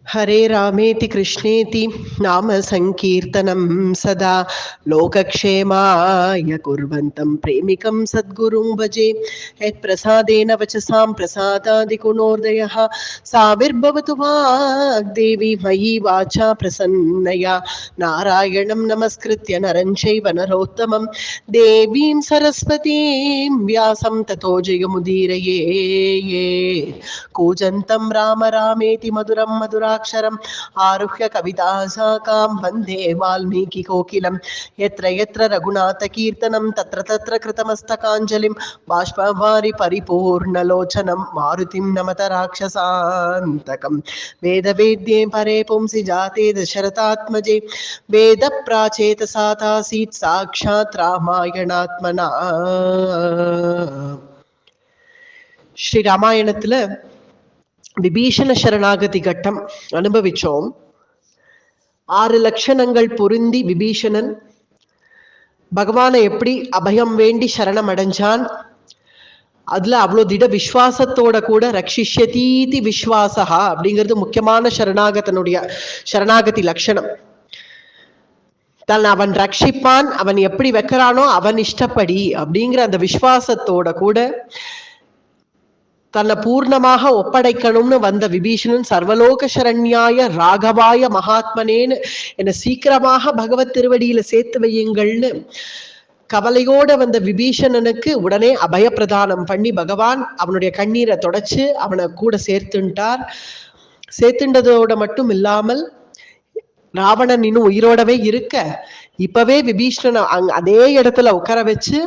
हरे रामेति कृष्णेति नाम संकीर्तनं सदा लोकक्षेमाय कुर्वन्तं प्रेमिकं सद्गुरुं भजे। यत्प्रसादेन वचसां प्रसादादिगुणोदयः साविर्भवतु वाग्देवी मयि वाचा प्रसन्नया। नारायणं नमस्कृत्य नरं चैव नरोत्तमं देवीं सरस्वतीं व्यासं ततो जयमुदीरये। कूजन्तं राम रामेति मधुरं मधुराक्षरम् आरुह्य कवितासाकां वन्दे वाल्मीकिकोकिलं। यत्र यत्र रघुनाथकीर्तनं तत्र तत्र कृतमस्तकाञ्जलिं बाष्पवारि परिपूर्णलोचनं मारुतिं नमत राक्षसान्तकं। वेदवेद्ये परे पुंसि जाते दशरथात्मजे वेदप्राचेतसा तासीत् साक्षात् रामायणात्मना. ஸ்ரீ ராமாயணத்துல விபீஷண சரணாகதி கட்டம் அனுபவிச்சோம். 6 லட்சணங்கள் பொருந்தி விபீஷணன் பகவானை எப்படி அபயம் வேண்டி சரணம் அடைஞ்சான், அதுல அவ்வளோ திட விஸ்வாசத்தோட கூட ரக்ஷிஷ்யதீதி விஸ்வாசா அப்படிங்கிறது முக்கியமான சரணாகதி லட்சணம். அவன் ரட்சிப்பான், அவன் எப்படி வைக்கிறானோ அவன் இஷ்டப்படி அப்படிங்கிற அந்த விஸ்வாசத்தோட கூட தன்னை பூர்ணமாக ஒப்படைக்கணும்னு வந்த விபீஷணன் சர்வலோக சரண்யாய ராகவாய மகாத்மனேன்னு என்னை சீக்கிரமாக பகவத் திருவடியில சேர்த்து வையுங்கள்னு கவலையோட வந்த விபீஷணனுக்கு உடனே அபயப்பிரதானம் பண்ணி பகவான் அவனுடைய கண்ணீரை தொடச்சு அவனை கூட சேர்த்துண்டதோட மட்டும் இல்லாமல் ராவணன் இன்னும் உயிரோடவே இருக்க இப்பவே விபீஷணனை அதே இடத்துல உட்கார வச்சு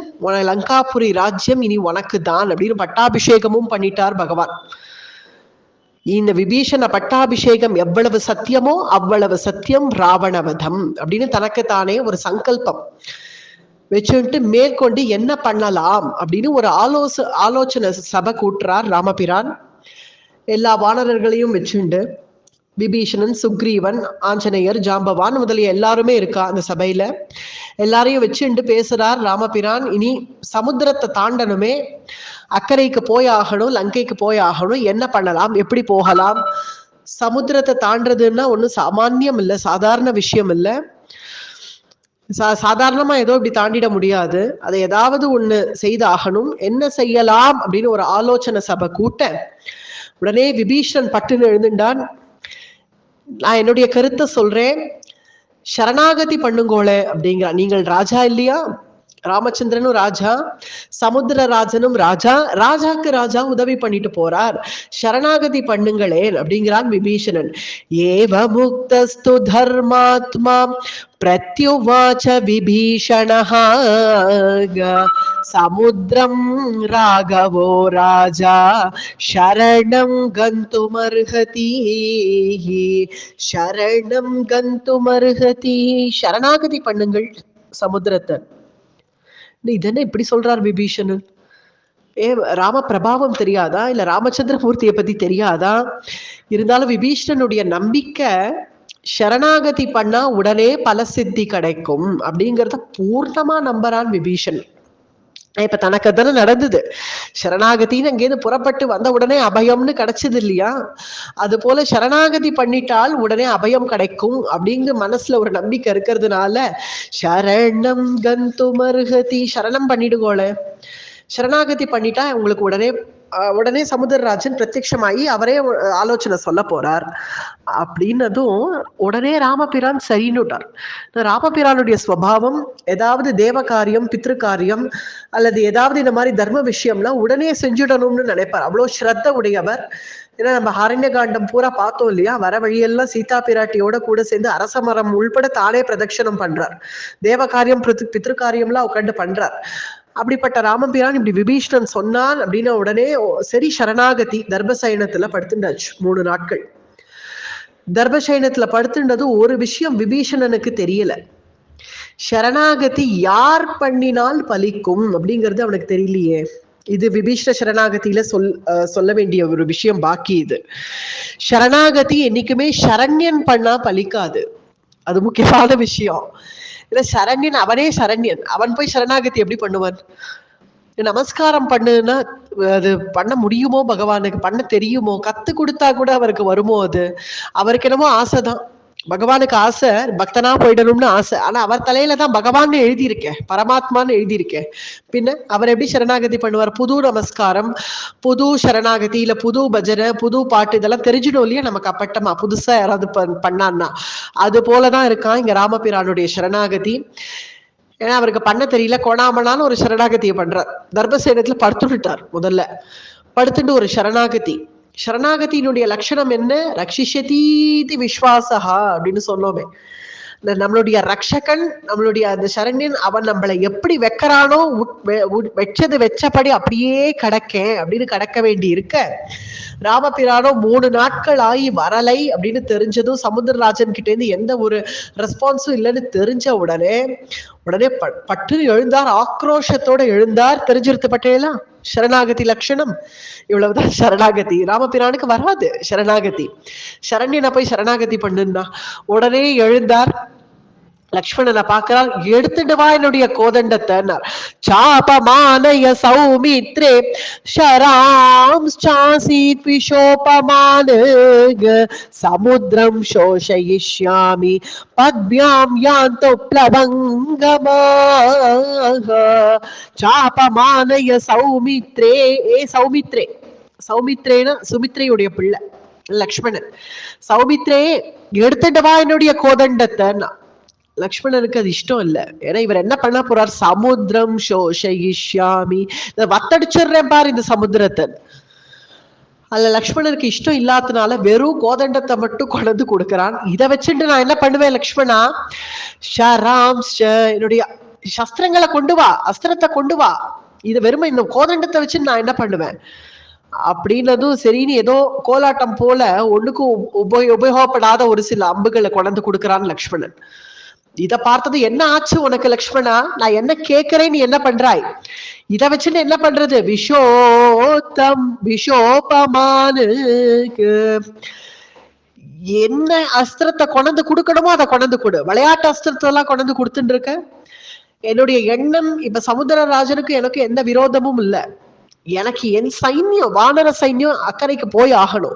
லங்காபுரி ராஜ்யம் இனி உனக்கு தான் அப்படின்னு பட்டாபிஷேகமும் பண்ணிட்டார் பகவான். இந்த விபீஷண பட்டாபிஷேகம் எவ்வளவு சத்தியமோ அவ்வளவு சத்தியம் ராவணவதம் அப்படின்னு தனக்கு தானே ஒரு சங்கல்பம் வச்சுட்டு மேற்கொண்டு என்ன பண்ணலாம் அப்படின்னு ஒரு ஆலோசனை சபை கூட்டுறார் ராமபிரான். எல்லா வானரர்களையும் வச்சுண்டு விபீஷணன், சுக்ரீவன், ஆஞ்சநேயர், ஜாம்பவான் முதலிய எல்லாருமே இருக்கா அந்த சபையில. எல்லாரையும் வச்சுண்டு பேசுறார் ராமபிரான். இனி சமுத்திரத்தை தாண்டனுமே, அக்கறைக்கு போயாகணும், லங்கைக்கு போயாகணும், என்ன பண்ணலாம், எப்படி போகலாம்? சமுத்திரத்தை தாண்டதுன்னா ஒன்றும் சாமானியம் இல்லை, சாதாரண விஷயம் இல்லை. சாதாரணமா ஏதோ இப்படி தாண்டிட முடியாது. அதை ஏதாவது ஒண்ணு செய்தாகணும். என்ன செய்யலாம் அப்படின்னு ஒரு ஆலோசனை சபை கூட்ட உடனே விபீஷணன் பட்டுன்னு எழுந்துட்டான். நான் என்னுடைய கருத்தை சொல்றேன், சரணாகதி பண்ணுங்கோளே அப்படிங்கிறான். நீங்கள் ராஜா இல்லையா? ராமச்சந்திரனும் ராஜா, சமுத்திரராஜனும் ராஜா, ராஜாக்கு ராஜா உதவி பண்ணிட்டு போறார், சரணாகதி பண்ணுங்களேன் அப்படிங்கிறான் விபீஷணன். ஏவ முக்தஸ்து தர்மாத்மா பிரத்யுவாச்ச விபீஷணஹ சமுத்திரம் ராகவோ ராஜா சரணம் கந்துமர்ஹதி சரணம் கந்துமர்ஹதி. சரணாகதி பண்ணுங்கள் சமுத்திரத்தை. இதென்ன இப்படி சொல்றார் விபீஷணன்? ராம பிரபாவம் தெரியாதா? இல்ல ராமச்சந்திரமூர்த்தியை பத்தி தெரியாதா? இருந்தாலும் விபீஷணனுடைய நம்பிக்கை சரணாகதி பண்ணா உடனே பல சித்தி கிடைக்கும் அப்படிங்கிறத பூர்ணமா நம்புறான் விபீஷணன். இப்ப தனக்கு தானே நடந்தது. சரணாகத்தின்னு அங்கேயிருந்து புறப்பட்டு வந்த உடனே அபயம்னு கிடைச்சது இல்லையா? அது போல சரணாகதி பண்ணிட்டால் உடனே அபயம் கிடைக்கும் அப்படிங்கிற மனசுல ஒரு நம்பிக்கை இருக்கிறதுனால சரணம் கந்துமர்ஹதி, சரணம் பண்ணிடுகோளே, சரணாகதி பண்ணிட்டா உங்களுக்கு உடனே சமுத்திரராஜன் பிரத்யட்சமாயி அவரே ஆலோசனை சொல்ல போறார் அப்படின்னதும் உடனே ராமபிரான் சரின்னுட்டார். ராமபிரானுடைய ஸ்வபாவம் ஏதாவது தேவ காரியம், பித்ரு காரியம் அல்லது ஏதாவது இந்த மாதிரி தர்ம விஷயம்லாம் உடனே செஞ்சுடணும்னு நினைப்பார். அவ்வளோ ஸ்ரத்த உடையவர். ஏன்னா நம்ம அரண்ய காண்டம் பூரா பார்த்தோம் இல்லையா? வர வழியெல்லாம் சீதா பிராட்டியோட கூட சேர்ந்து அரச மரம் உள்பட தானே பிரதட்சணம் பண்றார். தேவ காரியம், பித்ரு காரியம்லாம் உட்காந்து பண்றார். அப்படிப்பட்ட ராமபிரான் இப்படி விபீஷணன் சொன்னான் அப்படின்னா உடனே சரி சரணாகதி. தர்பசயனத்துல படுத்துண்டாச்சு 3 நாட்கள். தர்பசயனத்துல படுத்துண்டது ஒரு விஷயம் விபீஷணனுக்கு தெரியல. சரணாகதி யார் பண்ணினால் பலிக்கும் அப்படிங்கிறது அவனுக்கு தெரியலையே. இது விபீஷண சரணாகதியில சொல்ல வேண்டிய ஒரு விஷயம் பாக்கி. இது சரணாகதி என்னைக்குமே சரண்யன் பண்ணா பலிக்காது. அது முக்கியமான விஷயம். இல்ல சரண்யன், அவனே சரண்யன், அவன் போய் சரணாகதி எப்படி பண்ணுவான்? நமஸ்காரம் பண்ணுன்னா அது பண்ண முடியுமோ, பகவானுக்கு பண்ண தெரியுமோ, கத்து கொடுத்தா கூட அவருக்கு வருமோ? அது அவருக்கு என்னமோ ஆசைதான். பகவானுக்கு ஆசை பக்தனா போயிடணும்னு ஆசை. ஆனா அவர் தலையில தான் பகவான் எழுதியிருக்கேன், பரமாத்மான்னு எழுதியிருக்கேன். பின்ன அவர் எப்படி சரணாகதி பண்ணுவார்? புது நமஸ்காரம், புது சரணாகதி, இல்ல புது பஜனை, புது பாட்டு, இதெல்லாம் தெரிஞ்சிடும் இல்லையா நமக்கு அப்பட்டமா, புதுசா யாராவது பண்ணான்னா. அது போலதான் இருக்கான் இங்க ராமபிரானுடைய சரணாகதி. ஏன்னா அவருக்கு பண்ண தெரியல, கோணாமனான்னு ஒரு சரணாகதியை பண்றார். தர்மசேனத்துல படுத்துட்டார். முதல்ல படுத்துட்டு ஒரு சரணாகதி. சரணாகதியினுடைய லட்சணம் என்ன? ரக்ஷிஷதீதி விஸ்வாசஹா அப்படின்னு சொன்னோமே. நம்மளுடைய ரக்ஷகன், நம்மளுடைய அந்த சரண்யன், அவன் நம்மளை எப்படி வைக்கிறானோ வச்சது வச்சபடி அப்படியே கடக்கேன் அப்படின்னு கடக்க வேண்டி இருக்க, ராமபிரானோ 3 நாட்கள் ஆகி வரலை அப்படின்னு தெரிஞ்சதும், சமுத்திரராஜன் கிட்ட இருந்து எந்த ஒரு ரெஸ்பான்ஸும் இல்லைன்னு தெரிஞ்ச உடனே பட்டு எழுந்தார், ஆக்ரோஷத்தோட எழுந்தார். தெரிஞ்சிருத்து பட்டேலாம் சரணாகதி லட்சணம். இவ்வளவுதான் சரணாகதி. ராமபிரானுக்கு வராது சரணாகதி. சரண்யனை போய் சரணாகதி பண்ணுன்னா உடனே எழுந்தார். லக்ஷ்மணனை பார்க்கிறார். எடுத்துட்டு வா என்னுடைய கோதண்டத்தைன்னார். சாபமானய சௌமித்ரே ஷராம்சாசீத் விஷோபமான சமுத்திரம் சோஷயிஷ்யாமி பத்யாம் யாந்தோ ப்ளவங்கமாக. சாபமானய சௌமித்ரே. சௌமித்ரே, சௌமித்ரேனா சுமித்ரையுடைய பிள்ளை லக்ஷ்மணன். சௌமித்ரே எடுத்துட்டு வா என்னுடைய கோதண்டத்தைன்னா. லக்ஷ்மணனுக்கு அது இஷ்டம் இல்லை. ஏன்னா இவர் என்ன பண்ண போறார்? சமுத்திரம் சோஷயிஷ்யாமி, வத்தடிச்சிடுறேன் பாரு இந்த சமுத்திரத்தை. அதுல லக்ஷ்மணனுக்கு இஷ்டம் இல்லாதனால வெறும் கோதண்டத்தை மட்டும் கொண்டு கொடுக்கிறான். இதை வச்சுட்டு நான் என்ன பண்ணுவேன் லக்ஷ்மணா? என்னுடைய சஸ்திரங்களை கொண்டு வா, அஸ்திரத்தை கொண்டு வா. இது வெறுமை இந்த கோதண்டத்தை வச்சு நான் என்ன பண்ணுவேன் அப்படின்னதும் சரின்னு ஏதோ கோலாட்டம் போல ஒண்ணுக்கும் உபயோகப்படாத ஒரு சில அம்புகளை கொண்டு கொடுக்கிறான் லக்ஷ்மணன். இத பார்த்தது, என்ன ஆச்சு உனக்கு லக்ஷ்மணா? நான் என்ன கேட்கிறேன், நீ என்ன பண்றாய்? இத வச்சுன்னு என்ன பண்றது? விஷோத்தம் விஷோபமானு, என்ன அஸ்திரத்தை கொண்டு கொடுக்கணுமோ அதை கொண்டு கொடு. விளையாட்டு அஸ்திரத்தை எல்லாம் கொண்டு கொடுத்துட்டு இருக்க. என்னுடைய எண்ணம் இப்ப சமுத்திரராஜனுக்கு எனக்கு எந்த விரோதமும் இல்லை. எனக்கு என் சைன்யம், வானர சைன்யம் அக்கறைக்கு போய் ஆகணும்.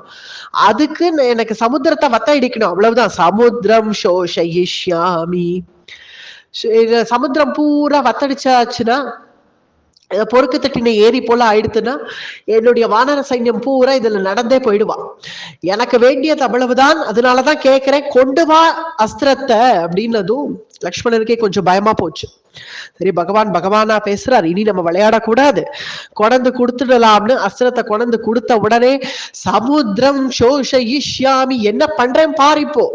அதுக்கு எனக்கு சமுத்திரத்தை வத்தடிக்கணும், அவ்வளவுதான். சமுத்திரம் சோஷயிஷ்யாமி. சமுத்திரம் பூரா வத்தடிச்சாச்சுன்னா, பொறுக்கு தட்டின ஏரி போல ஆயிடுத்துன்னா என்னுடைய வானர சைன்யம் பூரா இதுல நடந்தே போயிடுவான். எனக்கு வேண்டியது அவ்வளவுதான். அதனாலதான் கேட்கிறேன், கொண்டு வா அஸ்திரத்தை அப்படின்னதும் லக்ஷ்மணனுக்கே கொஞ்சம் பயமா போச்சு. சரி, பகவானா பேசுறாரு, இனி நம்ம விளையாடக்கூடாது, கொண்டு கொடுத்துடலாம்னு அஸ்திரத்தை கொண்டு கொடுத்த உடனே சமுத்திரம் சோஷயிஷ்யாமி, என்ன பண்றேன் பாரு, இப்போ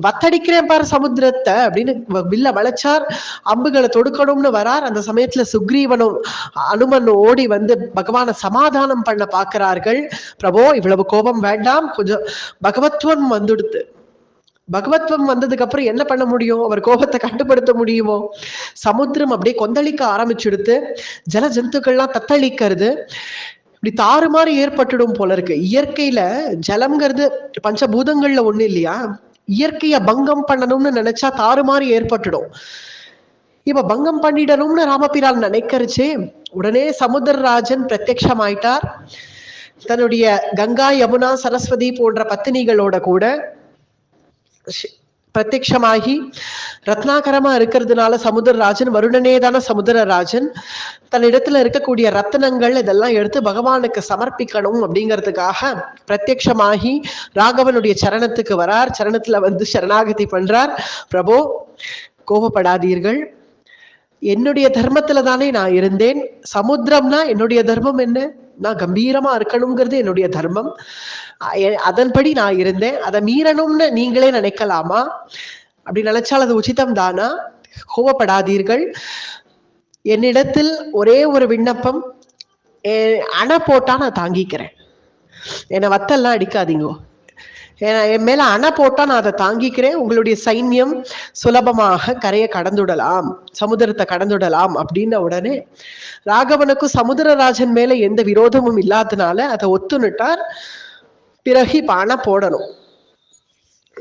வத்தடிக்கிறேன் பாரு சமுத்திரத்தை அப்படின்னு வில்ல வளைச்சார். அம்புகளை தொடுக்கணும்னு வரார். அந்த சமயத்துல சுக்ரீவனும் அனுமன் ஓடி வந்து பகவானை சமாதானம் பண்ண பாக்குறார்கள். பிரபோ, இவ்வளவு கோபம் வேண்டாம், கொஞ்சம் பகவத்வம் வந்துடுத்து. பகவத்வம் வந்ததுக்கு அப்புறம் என்ன பண்ண முடியும்? அவர் கோபத்தை கட்டுப்படுத்த முடியுமோ? சமுத்திரம் அப்படியே கொந்தளிக்க ஆரம்பிச்சுடுத்து. ஜல ஜந்துக்கள்லாம் தத்தளிக்கிறது. இப்படி தாறுமாறு ஏற்பட்டுடும் போல இருக்கு. இயற்கையில ஜலம்ங்கிறது பஞ்சபூதங்கள்ல ஒண்ணு இல்லையா? இயற்கைய பங்கம் பண்ணணும்னு நினைச்சா தாறுமாறு ஏற்பட்டுடும். இப்ப பங்கம் பண்ணிடணும்னு ராமபிரான் நினைக்கிறச்சே உடனே சமுத்திரராஜன் பிரத்யக்ஷமாயிட்டார். தன்னுடைய கங்கா, யமுனா, சரஸ்வதி போன்ற பத்தினிகளோட கூட பிரத்யக்ஷமாகி, ரத்னாகரமா இருக்கிறதுனால சமுத்திரராஜன், வருணனே தானே சமுத்திரராஜன், தன்னிடத்துல இருக்கக்கூடிய ரத்னங்கள் இதெல்லாம் எடுத்து பகவானுக்கு சமர்ப்பிக்கணும் அப்படிங்கிறதுக்காக பிரத்யக்ஷமாகி ராகவனுடைய சரணத்துக்கு வரார். சரணத்துல வந்து சரணாகதி பண்றார். பிரபோ, கோபப்படாதீர்கள், என்னுடைய தர்மத்துல தானே நான் இருந்தேன். சமுத்திரம்னா என்னுடைய தர்மம் என்ன? நான் கம்பீரமா இருக்கணுங்கிறது என்னுடைய தர்மம். அதன்படி நான் இருந்தேன். அதை மீறணும்னு நீங்களே நினைக்கலாமா? அப்படி நினைச்சால் அது உச்சிதம் தானா? கோபப்படாதீர்கள். என்னிடத்தில் ஒரே ஒரு விண்ணப்பம், அணை போட்டா நான் தாங்கிக்கிறேன். என்னை வத்தெல்லாம் அடிக்காதீங்க. என் மேல அணை போட்டா நான் அதை தாங்கிக்கிறேன். உங்களுடைய சைன்யம் சுலபமாக கரையை கடந்துடலாம், சமுதிரத்தை கடந்துடலாம் அப்படின்ன உடனே ராகவனுக்கும் சமுத்திரராஜன் மேல எந்த விரோதமும் இல்லாதனால அதை ஒத்துனுட்டார். பிறகு இப்ப அணை போடணும்.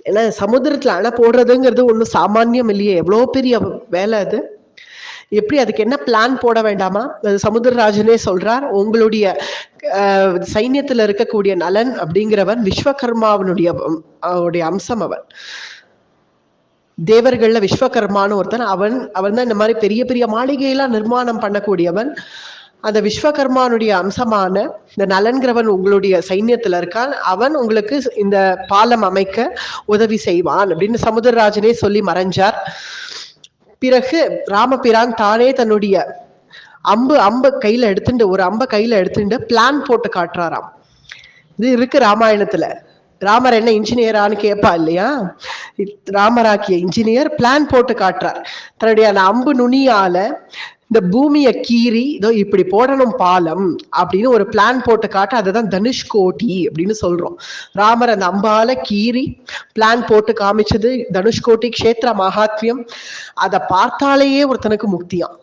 ஏன்னா சமுத்திரத்துல அணை போடுறதுங்கிறது ஒண்ணும் சாமானியம் இல்லையே, எவ்வளவு பெரிய வேலை அது. எப்படி அதுக்கு என்ன பிளான் போட வேண்டாமா? சமுத்திரராஜனே சொல்றார், உங்களுடைய சைன்யத்துல இருக்கக்கூடிய நலன் அப்படிங்கிறவன் விஸ்வகர்மாவனுடைய அவனுடைய அம்சம். அவன் தேவர்கள்ல விஸ்வகர்மான்னு ஒருத்தன். அவன் தான் இந்த மாதிரி பெரிய பெரிய மாளிகையெல்லாம் நிர்மாணம் பண்ணக்கூடியவன். அந்த விஸ்வகர்மானுடைய அம்சமான இந்த நலன்கிறவன் உங்களுடைய சைன்யத்துல இருக்கான். அவன் உங்களுக்கு இந்த பாலம் அமைக்க உதவி செய்வான் அப்படின்னு சமுத்திரராஜனே சொல்லி மறைஞ்சார். பிறகு ராமபிரான் தானே தன்னுடைய அம்பு கையில எடுத்துட்டு, ஒரு அம்பை கையில எடுத்துட்டு பிளான் போட்டு காட்டுறாராம். இது இருக்கு ராமாயணத்துல. ராமர் என்ன இன்ஜினியரான்னு கேட்பா இல்லையா? ராமராக்கிய இன்ஜினியர் பிளான் போட்டு காட்டுறார். தன்னுடைய அந்த அம்பு நுனியால இந்த பூமியை கீறி இதோ இப்படி போடணும் பாலம் அப்படின்னு ஒரு பிளான் போட்டு காட்ட, அதுதான் தனுஷ்கோடி அப்படின்னு சொல்றோம். ராமர் அந்த அம்பால கீறி பிளான் போட்டு காமிச்சது தனுஷ்கோடி க்ஷேத்திர மகாத்மியம். அதை பார்த்தாலேயே ஒருத்தனுக்கு முக்தியாம்.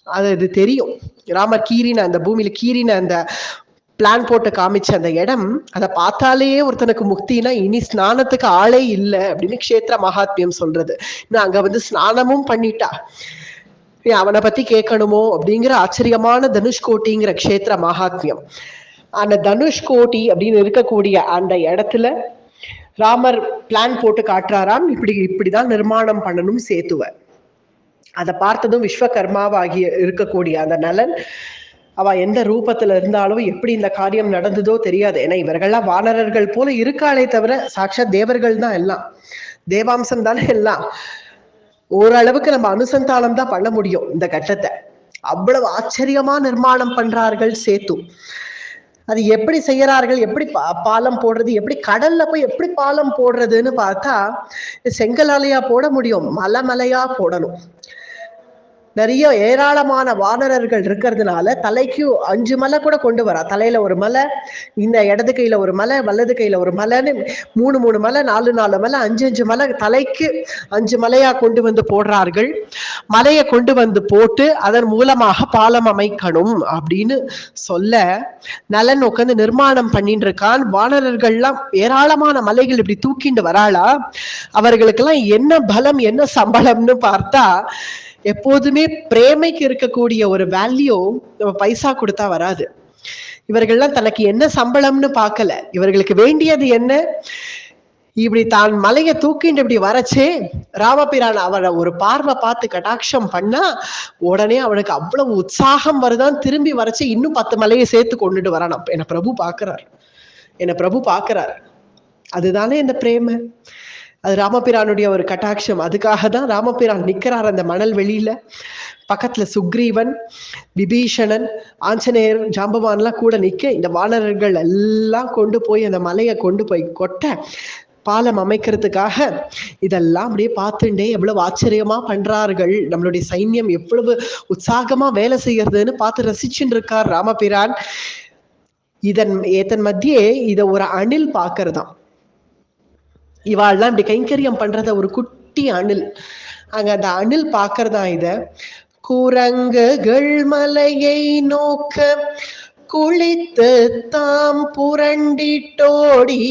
அது தெரியும். ராமர் கீறின அந்த பூமியில கீறின அந்த பிளான் போட்டு காமிச்ச அந்த இடம், அதை பார்த்தாலேயே ஒருத்தனுக்கு முக்தினா இனி ஸ்நானத்துக்கு ஆளே இல்லை அப்படின்னு க்ஷேத்திர மகாத்மியம் சொல்றது. இன்னும் அங்க வந்து ஸ்நானமும் பண்ணிட்டா அவனை பத்தி கேட்கணுமோ அப்படிங்கிற ஆச்சரியமான தனுஷ்கோட்டிங்கிற க்ஷேத்திர மகாத்மியம். அந்த தனுஷ்கோடி அப்படின்னு இருக்கக்கூடிய அந்த இடத்துல ராமர் பிளான் போட்டு காட்டுறாராம், இப்படிதான் நிர்மாணம் பண்ணணும் சேத்துவ. அதை பார்த்ததும் விஸ்வகர்மாவாகிய இருக்கக்கூடிய அந்த நலன், அவ எந்த ரூபத்துல இருந்தாலும் எப்படி இந்த காரியம் நடந்ததோ தெரியாது. ஏன்னா இவர்கள்லாம் வானரர்கள் போல இருக்காளே தவிர சாட்சாத் தேவர்கள் தான் எல்லாம், தேவாம்சம் தானே எல்லாம். ஓரளவுக்கு நம்ம அனுசந்தானம் தான் பண்ண முடியும் இந்த கட்டத்தை. அவ்வளவு ஆச்சரியமா நிர்மாணம் பண்றார்கள் சேத்து. அது எப்படி செய்யறார்கள், எப்படி பாலம் போடுறது, எப்படி கடல்ல போய் எப்படி பாலம் போடுறதுன்னு பார்த்தா செங்கலாலையா போட முடியும், மலையா போடணும். நிறைய ஏராளமான வானரர்கள் இருக்கிறதுனால தலைக்கு 5 மலை கூட கொண்டு வரா. தலையில ஒரு மலை, இந்த இடது கையில ஒரு மலை, வலது கையில ஒரு மலைன்னு 3 மலை, 4 மலை, 5 மலை, தலைக்கு 5 மலையா கொண்டு வந்து போடுறார்கள். மலையை கொண்டு வந்து போட்டு அதன் மூலமாக பாலம் அமைக்கணும் அப்படின்னு சொல்ல நலன் உட்காந்து நிர்மாணம் பண்ணிட்டு இருக்கான். வானரர்கள்லாம் ஏராளமான மலைகள் இப்படி தூக்கிண்டு வராளா. அவர்களுக்கெல்லாம் என்ன பலம் என்ன சம்பளம்னு பார்த்தா, எப்போதுமே பிரேமைக்கு இருக்கக்கூடிய ஒரு வேல்யூ நம்ம பைசா கொடுத்தா வராது. இவர்கள்லாம் தனக்கு என்ன சம்பளம்னு பார்க்கல, இவர்களுக்கு வேண்டியது என்ன, இப்படி தான் மலையை தூக்கிட்டு இப்படி வரச்சே ராமபிரான் அவனை ஒரு பார்வை பார்த்து கடாட்சம் பண்ணா உடனே அவனுக்கு அவ்வளவு உற்சாகம் வருதான். திரும்பி வரச்சே இன்னும் 10 மலையை சேர்த்து கொண்டுட்டு வரான். என்ன பிரபு பார்க்கிறார். அதுதானே இந்த பிரேம. அது ராமபிரானுடைய ஒரு கட்டாட்சம். அதுக்காக தான் ராமபிரான் நிற்கிறார் அந்த மணல் வெளியில. பக்கத்துல சுக்ரீவன், விபீஷணன், ஆஞ்சநேயர், ஜாம்பவான்லாம் கூட நிற்க, இந்த வானரர்கள் எல்லாம் கொண்டு போய் அந்த மலையை கொண்டு போய் கொட்ட பாலம் அமைக்கிறதுக்காக இதெல்லாம் அப்படியே பார்த்துட்டே எவ்வளவு ஆச்சரியமா பண்றார்கள். நம்மளுடைய சைன்யம் எவ்வளவு உற்சாகமா வேலை செய்யறதுன்னு பார்த்து ரசிச்சுட்டு இருக்கார் ராமபிரான். இதன் மத்தியே இத ஒரு அணில் பார்க்கறதாம். இவாள்லாம் இப்படி கைங்கரியம் பண்றத ஒரு குட்டி அணில், அங்க அந்த அணில் பார்க்கறதா இத. குரங்குகள் மலையை நோக்க குளித்து தாம் புரண்டிட்டோடி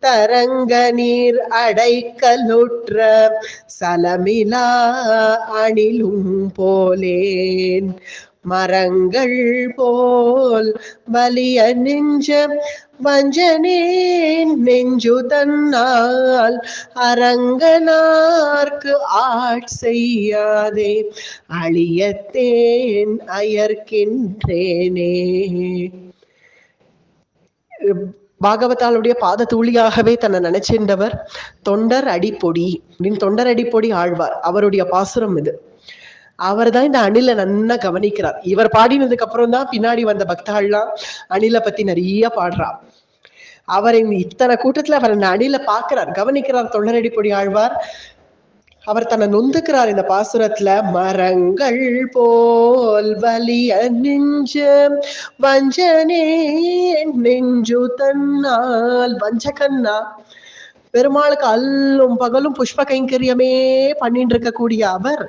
தரங்க நீர் அடைக்கலுற்ற சலமிலா அணிலும் போலேன் மரங்கள் போல் வலிய நெஞ்ச வஞ்சனே நெஞ்சு தன்னால் அரங்கனார்க்கு செய்யாதே அழியத்தேன் அயர்க்கின்றேனே. பாகவதாளுடைய பாத தூளியாகவே தன்னை நினைச்சின்றவர் தொண்டர் அடிப்பொடி அப்படின்னு தொண்டர் அடிப்பொடி ஆழ்வார். அவருடைய பாசுரம் இது. அவர் தான் இந்த அணிலை நன்னா கவனிக்கிறார். இவர் பாடினதுக்கு அப்புறம் தான் பின்னாடி வந்த பக்தாள்லாம் அணிலை பத்தி நிறைய பாடுறார். அவர் இத்தனை கூட்டத்துல அவர் இந்த அணிலை பார்க்கிறார், கவனிக்கிறார் தொண்டரடிப்பொடி ஆழ்வார். அவர் தன்னை நொந்துக்கிறார் இந்த பாசுரத்துல. மரங்கள் போல் வலிய நெஞ்ச வஞ்சனே நெஞ்சு தன்னால். வஞ்சகன்னா பெருமாளுக்கு அல்லும் பகலும் புஷ்ப கைங்கரியமே பண்ணிட்டு இருக்கக்கூடிய அவர்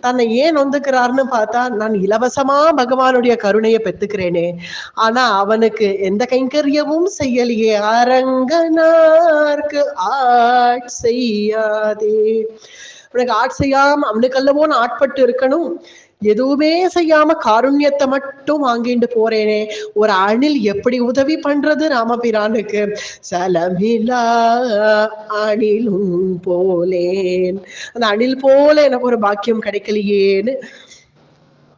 தன்னை ஏன் நொந்துக்கிறார்னு பார்த்தா, நான் இலவசமா பகவானுடைய கருணையை பெற்றுக்கிறேனே, ஆனா அவனுக்கு எந்த கைங்கரியமும் செய்யலையே. அரங்கனார்க்கு செய்யாதே உனக்கு செய்யாம அவனுக்கு அல்லவோன்னு ஆட்பட்டு இருக்கணும், எதுவுமே செய்யாம காருண்யத்தை மட்டும் வாங்கிட்டு போறேனே, ஒரு அணில் எப்படி உதவி பண்றது ராமபிரானுக்கு? சலமிலா அணிலும் போலேன், அந்த அணில் போல எனக்கு ஒரு பாக்கியம் கிடைக்கலையேன்னு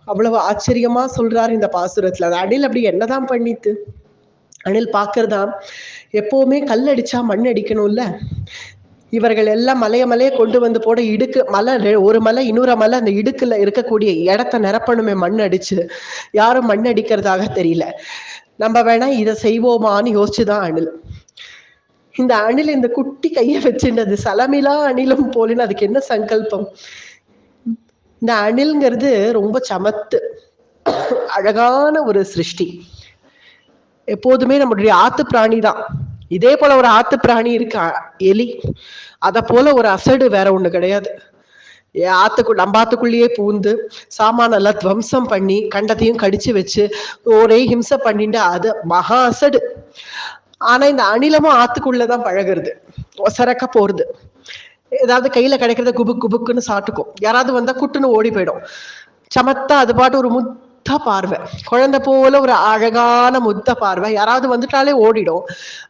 அவ்வளவு ஆச்சரியமா சொல்றாரு இந்த பாசுரத்துல. அது அணில் அப்படி என்னதான் பண்ணித்து? அணில் பாக்குறதா எப்பவுமே கல் அடிச்சா மண் அடிக்கணும்ல. இவர்கள் எல்லாம் மலைய கொண்டு வந்து போட இடுக்கு மலை, ஒரு மலை இன்னொரு மலை, அந்த இடுக்குல இருக்கக்கூடிய இடத்த நிரப்பணுமே மண் அடிச்சு. யாரும் மண் அடிக்கிறதாக தெரியல. நம்ம வேணா இதை செய்வோமான்னு யோசிச்சுதான் அணில். இந்த அணில் இந்த குட்டி கையை வச்சுட்டது சலமிலா அணிலும் போலின்னு அதுக்கு என்ன சங்கல்பம்? இந்த அணில்ங்கிறது ரொம்ப சமத்து அழகான ஒரு சிருஷ்டி. எப்போதுமே நம்மளுடைய ஆத்து பிராணி தான். இதே போல ஒரு ஆத்து பிராணி இருக்கு எலி. அத போல ஒரு அசடு வேற ஒண்ணு கிடையாது. நம்ம ஆத்துக்குள்ளேயே பூந்து சாமான எல்லாம் துவம்சம் பண்ணி கண்டத்தையும் கடிச்சு வச்சு ஒரே ஹிம்சை பண்ணிட்டு அது மகா அசடு. ஆனா இந்த அணிலமும் ஆத்துக்குள்ளதான் பழகுறது, ஒசரக்க போறது. ஏதாவது கையில கிடைக்கிறத குபுக் குபுக்குன்னு சாட்டுக்கும். யாராவது வந்தா குட்டுன்னு ஓடி போயிடும். சமத்தா அது பாட்டு ஒரு முத்த பார்வை, குழந்தை போல ஒரு அழகான முத்த பார்வை. யாராவது வந்துட்டாலே ஓடிடும்.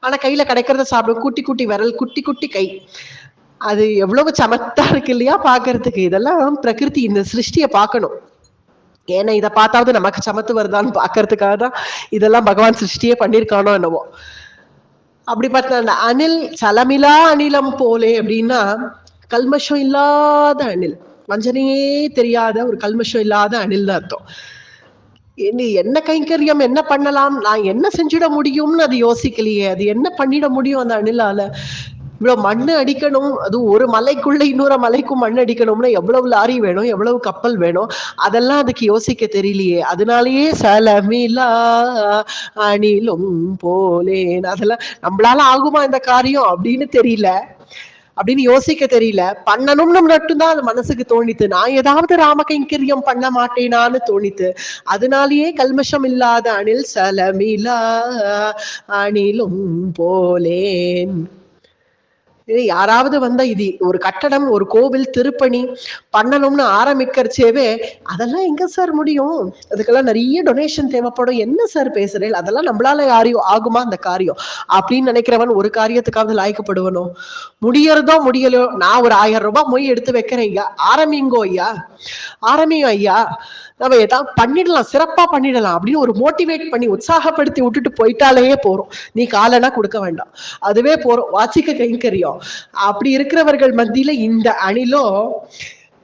ஆனா கையில கிடைக்கிறத சாப்பிடும். குட்டி குட்டி விரல், குட்டி குட்டி கை. அது எவ்வளவு சமத்தா இருக்கு இல்லையா பாக்குறதுக்கு? இதெல்லாம் பிரகிருதி, இந்த சிருஷ்டிய பார்க்கணும். ஏன்னா இதை பார்த்தாவது நமக்கு சமத்து வருதான்னு பாக்குறதுக்காக தான் இதெல்லாம் பகவான் சிருஷ்டியே பண்ணிருக்கானோ என்னவோ. அப்படி பார்த்தா அந்த அணில் சலமிலா அணிலம் போலே அப்படின்னா கல்மஷம் இல்லாத அணில், வஞ்சனையே தெரியாத ஒரு கல்மஷம் இல்லாத அணில் தான் அர்த்தம். என்ன கைங்கரியம் என்ன பண்ணலாம், நான் என்ன செஞ்சிட முடியும்னு அது யோசிக்கலையே. அது என்ன பண்ணிட முடியும் அந்த அணிலால? இவ்வளவு மண்ணு அடிக்கணும், அதுவும் ஒரு மலைக்குள்ள இன்னொரு மலைக்கும் மண் அடிக்கணும்னா எவ்வளவு லாரி வேணும், எவ்வளவு கப்பல் வேணும், அதெல்லாம் அதுக்கு யோசிக்க தெரியலையே. அதனாலயே சலமிலா அணிலும் போலேன், அதெல்லாம் நம்மளால ஆகுமா இந்த காரியம் அப்படின்னு தெரியல, அப்படின்னு யோசிக்க தெரியல. பண்ணணும்னு மட்டும்தான் அது மனசுக்கு தோணித்து. நான் ஏதாவது ராம கைங்கரியம் பண்ண மாட்டேனான்னு தோணித்து. அதனாலேயே கல்மஷம் இல்லாத அணில் சலமிலா அணிலும் போலேன். யாராவது வந்தா இது ஒரு கட்டடம், ஒரு கோவில் திருப்பணி பண்ணணும்னு ஆரம்பிக்கிறச்சேவே அதெல்லாம் எங்க சார் முடியும், அதுக்கெல்லாம் நிறைய டொனேஷன் தேவைப்படும், என்ன சார் பேசுறேன், அதெல்லாம் நம்மளால யாரையும் ஆகுமா அந்த காரியம் அப்படின்னு நினைக்கிறவன் ஒரு காரியத்துக்காவது லாய்க்கப்படுவனோ? முடியறதோ முடியலையோ, நான் ஒரு 1000 ரூபாய் மொய் எடுத்து வைக்கிறேன் ஐயா, ஆரம்பிங்கோ ஐயா, ஆரம்பியும் ஐயா, நம்ம ஏதாவது பண்ணிடலாம், சிறப்பா பண்ணிடலாம் அப்படின்னு ஒரு மோட்டிவேட் பண்ணி உற்சாகப்படுத்தி விட்டுட்டு போயிட்டாலே போறோம். நீ காலனா கொடுக்க வேண்டாம், அதுவே போறோம், வாச்சிக்க கைங்கரியம். அப்படி இருக்கிறவர்கள் மத்தியில இந்த அணிலோ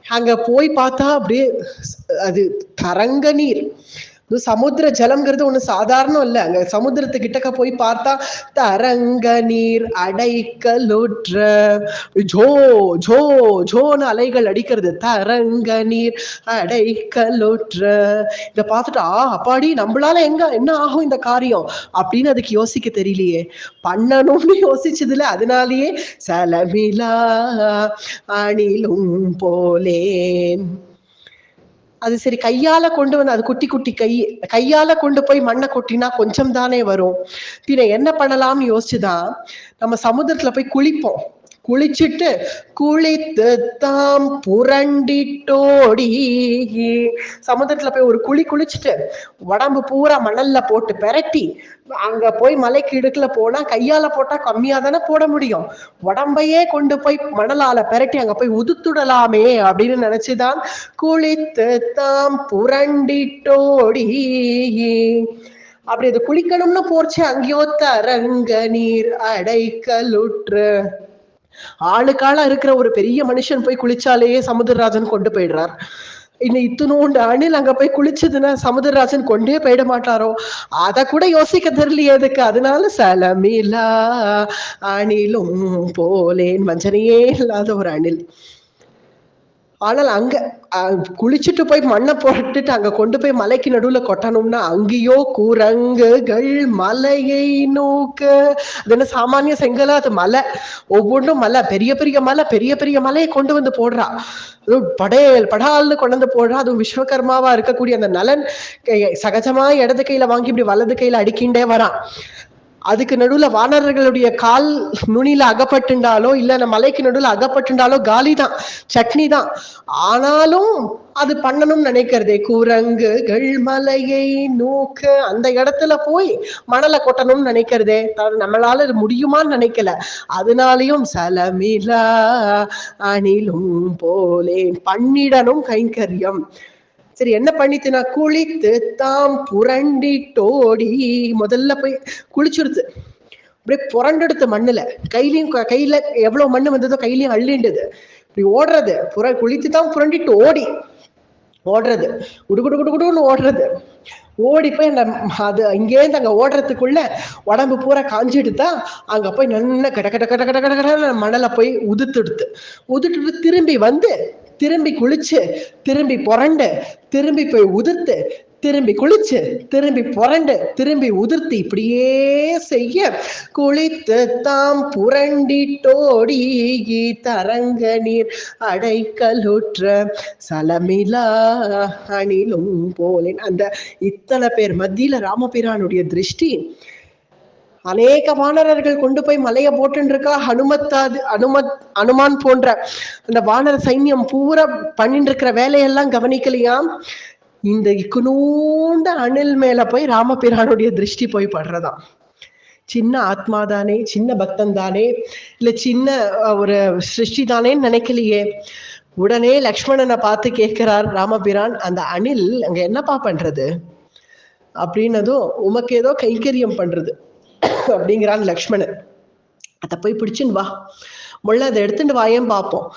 அங்க போய் பார்த்தா அப்படியே அது தரங்க நீர், சமுத்திர ஜலம்ங்கிறது ஒண்ணு சாதாரணம் இல்ல. அங்க சமுத்திரத்து கிட்டக்க போய் பார்த்தா தரங்க நீர் அடைக்கலுற்ற ஜோ ஜோ ஜோன்னு அலைகள் அடிக்கிறது, தரங்க நீர் அடைக்கலுற்ற. இத பார்த்துட்டு அப்பாடி நம்மளால என்ன ஆகும் இந்த காரியம் அப்படின்னு அதுக்கு யோசிக்க தெரியலையே. பண்ணணும்னு யோசிச்சதுல அதனாலேயே சலமிலா அணிலும் போலேன். அது சரி, கையால கொண்டு வந்து அது குட்டி குட்டி கையால கொண்டு போய் மண்ணை கொட்டினா கொஞ்சம் தானே வரும். பின்ன என்ன பண்ணலாம்னு யோசிச்சுதான் நம்ம சமுத்திரத்துல போய் குளிப்போம். குளிச்சுட்டு குளித்து தாம் புரண்டிட்டோடி, சமுத்திரத்துல போய் ஒரு குளிச்சுட்டு உடம்பு பூரா மணல்ல போட்டு பெரட்டி அங்க போய் மலைக்கு இடுக்குல போனா கையால போட்டா கம்மியா தானே போட முடியும், உடம்பையே கொண்டு போய் மணலால பெரட்டி அங்க போய் உதுத்துடலாமே அப்படின்னு நினைச்சுதான் குளித்து தாம் புரண்டிட்டோடி. அப்படி அது குளிக்கணும்னு போர்ச்சு அங்கேயோ தரங்க நீர் அடைக்கலுற்று. ஆளுக்காளா இருக்கிற ஒரு பெரிய மனுஷன் போய் குளிச்சாலேயே சமுத்திரராஜன் கொண்டு போயிடுறார். இன்னும் இத்தனோண்டு அணில் அங்க போய் குளிச்சதுன்னா சமுத்திரராஜன் கொண்டே போயிட மாட்டாரோ, அத கூட யோசிக்க தெரியலையே அதுக்கு. அதனால சலமிலா அணிலும் போலேன், வஞ்சனையே இல்லாத ஒரு அணில். ஆனால் அங்க குளிச்சுட்டு போய் மண்ணை போட்டுட்டு அங்க கொண்டு போய் மலைக்கு நடுவுல கொட்டணும்னா அங்கேயோ குரங்குகள் மலையை நோக்க. அது என்ன சாமானிய செங்கலா? அது மலை, ஒவ்வொன்றும் மலை, பெரிய பெரிய மலை, பெரிய பெரிய மலையை கொண்டு வந்து போடுறா. படால்னு கொண்டு வந்து போடுறா. அதுவும் விஸ்வகர்மாவா இருக்கக்கூடிய அந்த நலன் சகஜமா இடது கையில வாங்கி இப்படி வலது கையில அடிக்கின்றே வரான். அதுக்கு நடுவுல வானரர்களுடைய கால் நுனியில அகப்பட்டுண்டாலோ இல்ல மலைக்கு நடுவுல அகப்பட்டுண்டாலோ காலிதான், சட்னி தான். ஆனாலும் அது பண்ணணும்னு நினைக்கிறதே. குரங்குகள் மலையை நோக்க அந்த இடத்துல போய் மணலை கொட்டணும்னு நினைக்கிறதே, நம்மளால இது முடியுமான்னு நினைக்கல. அதனாலையும் சலமிலா அணிலும் போலே பண்ணிடணும் கைங்கரியம். சரி என்ன பண்ணித்துனா குளித்து தாம் புரண்டிட்டோடி, முதல்ல போய் குளிச்சுடுது, அப்படியே புரண்டெடுத்த மண்ணுல கையில எவ்வளவு மண்ணு வந்ததோ கையிலயும் அள்ளிண்டது, இப்படி ஓடுறது, குளித்து தான் புரண்டிட்டு ஓடுறது, குடுகுடுன்னு ஓடுறது. ஓடி போய் அது இங்கேருந்து அங்க ஓடுறதுக்குள்ள உடம்பு பூரா காஞ்சிட்டு தான் அங்க போய் நல்ல கட கட கட கட கட மணலை போய் உதுட்டுட்டு திரும்பி வந்து திரும்பி குளிச்சு திரும்பி புரண்டு திரும்பி போய் உதிர்த்து திரும்பி குளிச்சு திரும்பி புரண்டு திரும்பி உதிர்த்து இப்படியே செய்ய குளித்து தாம் புரண்டிட்டோடி தரங்க நீர் அடைக்கலுற்ற சலமிலா அணிலும் போலேன். அந்த இத்தனை பேர் மத்தியில ராமபிரானுடைய திருஷ்டி அநேக வானரர்கள் கொண்டு போய் மலைய போட்டு இருக்கா. அனுமான் போன்ற அந்த வானர சைன்யம் பூரா பண்ணிட்டு இருக்கிற வேலையெல்லாம் கவனிக்கலையாம். இந்த இக்குனூண்ட அணில் மேல போய் ராமபிரானுடைய திருஷ்டி போய் படுறதாம். சின்ன ஆத்மா தானே, சின்ன பக்தன் தானே, இல்ல சின்ன ஒரு சிருஷ்டி தானேன்னு நினைக்கலையே. உடனே லக்ஷ்மணனை பார்த்து கேட்கிறார் ராமபிரான், அந்த அணில் அங்க என்னப்பா பண்றது அப்படின்னதும், உமக்கு ஏதோ கைங்கரியம் பண்றது அப்படிங்கிறான் லக்ஷ்மணன். அதை போய் பிடிச்சுன்னு வா, முள்ள அதை எடுத்துட்டு வாயேன்னு பார்ப்போம்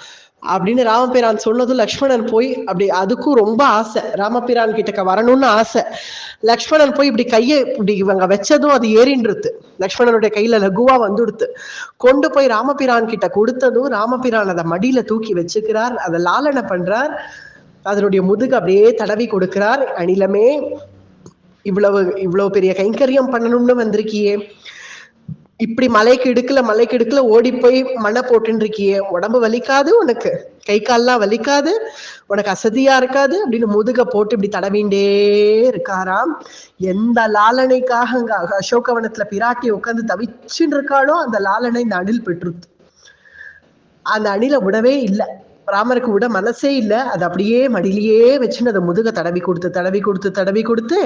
அப்படின்னு ராமபிரான் சொன்னதும் லக்ஷ்மணன் போய் அப்படி, அதுக்கும் ரொம்ப ஆசை ராமபிரான் கிட்டக்க வரணும்னு ஆசை. லக்ஷ்மணன் போய் இப்படி கையை இப்படி இவங்க வச்சதும் அது ஏறின்றது, லக்ஷ்மணனுடைய கையில லகுவா வந்துடுத்து. கொண்டு போய் ராமபிரான் கிட்ட கொடுத்ததும் ராமபிரான் அதை மடியில தூக்கி வச்சுக்கிறார், அதை லாலனை பண்றார், அதனுடைய முதுகு அப்படியே தடவி கொடுக்கிறார். அணிலமே, இவ்வளவு பெரிய கைங்கரியம் பண்ணணும்னு வந்திருக்கியே, இப்படி மலைக்கு இடுக்கல ஓடி போய் மண்ணை போட்டுன்னு இருக்கியே, உடம்பு வலிக்காது உனக்கு, கை கால்லாம் வலிக்காது உனக்கு, அசதியா இருக்காது அப்படின்னு முதுக போட்டு இப்படி தடவிண்டே இருக்காராம். எந்த லாலனைக்காக அங்க அசோகவனத்துல பிராட்டி உட்காந்து தவிச்சுன்னு இருக்காளோ அந்த லாலனை இந்த அணில் பெற்றுது. அந்த அணில விடவே இல்லை, ராமருக்கு விட மனசே இல்லை. அது அப்படியே மடியிலேயே வச்சுன்னு அதை முதுக தடவி கொடுத்து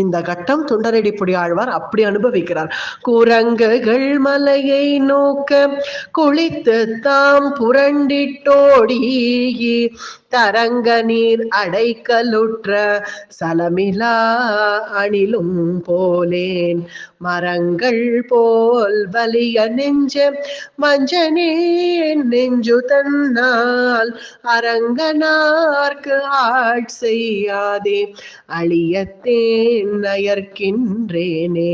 இந்த கட்டம் தொண்டரடிப்புடி ஆழ்வார் அப்படி அனுபவிக்கிறார். குரங்குகள் மலையை நோக்க குளித்து தாம் புரண்டிட்டோடி தரங்க நீர் அடைக்கலுற்ற சலமிலா அணிலும் போலேன் மரங்கள் போல் வலிய நெஞ்ச மஞ்சனே நெஞ்சு தன்னால் அரங்கனார்க்கு ஆட்செய்யாதே அழியத்தேன் நயர்க்கின்றேனே.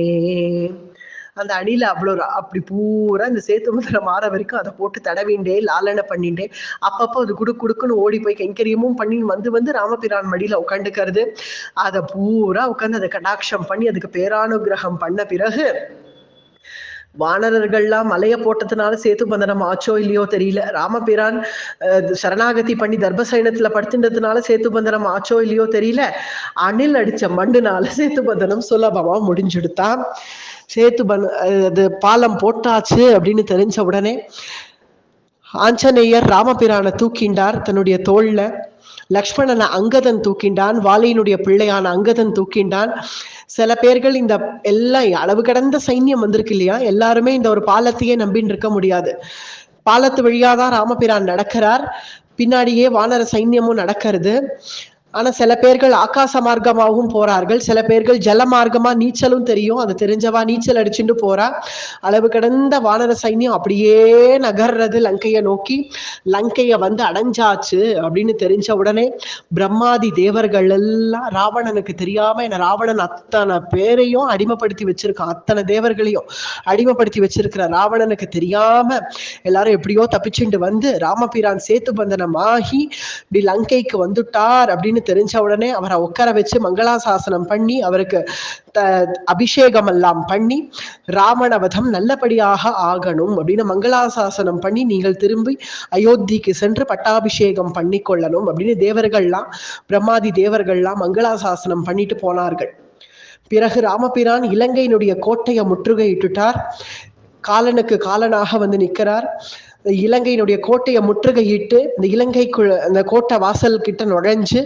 அந்த அணில அப்படி பூரா இந்த சேத்துமுத்திரம் மாற வரைக்கும் அதை போட்டு தடவிண்டே லாலனை பண்ணிண்டே அப்பப்போ அது குடுக்குன்னு ஓடி போய் கைங்கரியமும் பண்ணி வந்து ராமபிரான் மடியில உட்காந்துக்கிறது. அதை பூரா உட்காந்து அதை கடாட்சம் பண்ணி அதுக்கு பேரானுகிரகம் பண்ண பிறகு வானரர்கள்லாம் மலைய போட்டதுனால சேத்து பந்தனம் ஆச்சோ இல்லையோ தெரியல, ராமபிரான் சரணாகதி பண்ணி தர்பசயனத்துல படுத்துட்டதுனால சேத்து பந்தனம் ஆச்சோ இல்லையோ தெரியல, அணில் அடிச்ச மண்ணுனால சேத்து பந்தனம் சுலபமா முடிஞ்சுடுத்தான். அது பாலம் போட்டாச்சு அப்படின்னு தெரிஞ்ச உடனே ஆஞ்சநேயர் ராமபிரானை தூக்கிண்டார் தன்னுடைய தோல்ல, லக்ஷ்மணனை அங்கதன் தூக்கிண்டான், வாலியினுடைய பிள்ளையான அங்கதன் தூக்கிண்டான். சில பேர்கள் இந்த எல்லாம் அளவு கடந்த சைன்யம் வந்திருக்கு இல்லையா, எல்லாருமே இந்த ஒரு பாலத்தையே நம்பின்னு இருக்க முடியாது. பாலத்து வழியாதான் ராமபிரான் நடக்கிறார், பின்னாடியே வானர சைன்யமும் நடக்கிறது. ஆனா சில பேர்கள் ஆகாச மார்க்கமாகவும் போறார்கள், சில பேர்கள் ஜல மார்க்கமா நீச்சலும் தெரியும், அது தெரிஞ்சவா நீச்சல் அடிச்சுட்டு போறா. அளவு கடந்த வானர சைன்யம் அப்படியே நகர்றது லங்கையை நோக்கி. லங்கைய வந்து அடைஞ்சாச்சு அப்படின்னு தெரிஞ்ச உடனே பிரம்மாதி தேவர்கள் எல்லாம் ராவணனுக்கு தெரியாம, என்ன ராவணன் அத்தனை பேரையும் அடிமைப்படுத்தி வச்சிருக்கான், அத்தனை தேவர்களையும் அடிமைப்படுத்தி வச்சிருக்கிற ராவணனுக்கு தெரியாம எல்லாரும் எப்படியோ தப்பிச்சுட்டு வந்து ராமபிரான் சேத்து பந்தனமாகி இப்படி லங்கைக்கு வந்துட்டார் அப்படின்னு தெரிஞ்ச உடனே அவரை உட்கார வச்சு மங்களாசாசனம் பண்ணி அவருக்கு அபிஷேகம் எல்லாம் பண்ணி ராவணவதம் நல்லபடியாக ஆகணும் அப்படின்னு மங்களாசாசனம் பண்ணி நீங்கள் திரும்பி அயோத்திக்கு சென்று பட்டாபிஷேகம் பண்ணி கொள்ளணும் அப்படின்னு தேவர்கள்லாம் பிரம்மாதி தேவர்கள்லாம் மங்களாசாசனம் பண்ணிட்டு போனார்கள். பிறகு ராமபிரான் இலங்கையினுடைய கோட்டையை முற்றுகையிட்டுட்டார். காலனுக்கு காலனாக வந்து நிற்கிறார். இலங்கையினுடைய கோட்டையை முற்றுகையிட்டு இந்த இலங்கைக்குள்ள அந்த கோட்டை வாசல் கிட்ட நுழைஞ்சு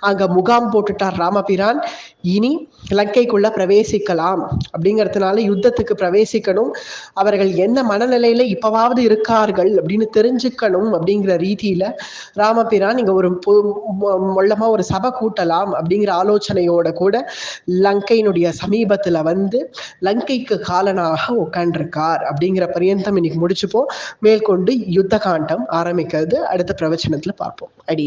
அங்க முகாம் போட்டுட்டார் ராமபிரான். இனி இலங்கைக்குள்ள பிரவேசிக்கலாம் அப்படிங்கிறதுனால யுத்தத்துக்கு பிரவேசிக்கணும், அவர்கள் என்ன மனநிலையில இப்பவாவது இருக்கார்கள் அப்படின்னு தெரிஞ்சுக்கணும் அப்படிங்கிற ரீதியில ராமபிரான் இங்க ஒரு மொள்ளமா ஒரு சபை கூட்டலாம் அப்படிங்கிற ஆலோசனையோட கூட லங்கையினுடைய சமீபத்துல வந்து லங்கைக்கு காலனாக உட்காண்டிருக்கார் அப்படிங்கிற பரியந்தம் இன்னைக்கு முடிச்சுப்போம். மேற்கொண்டு யுத்த காண்டம் ஆரம்பிக்கிறது அடுத்த பிரவச்சனத்துல பார்ப்போம். அடி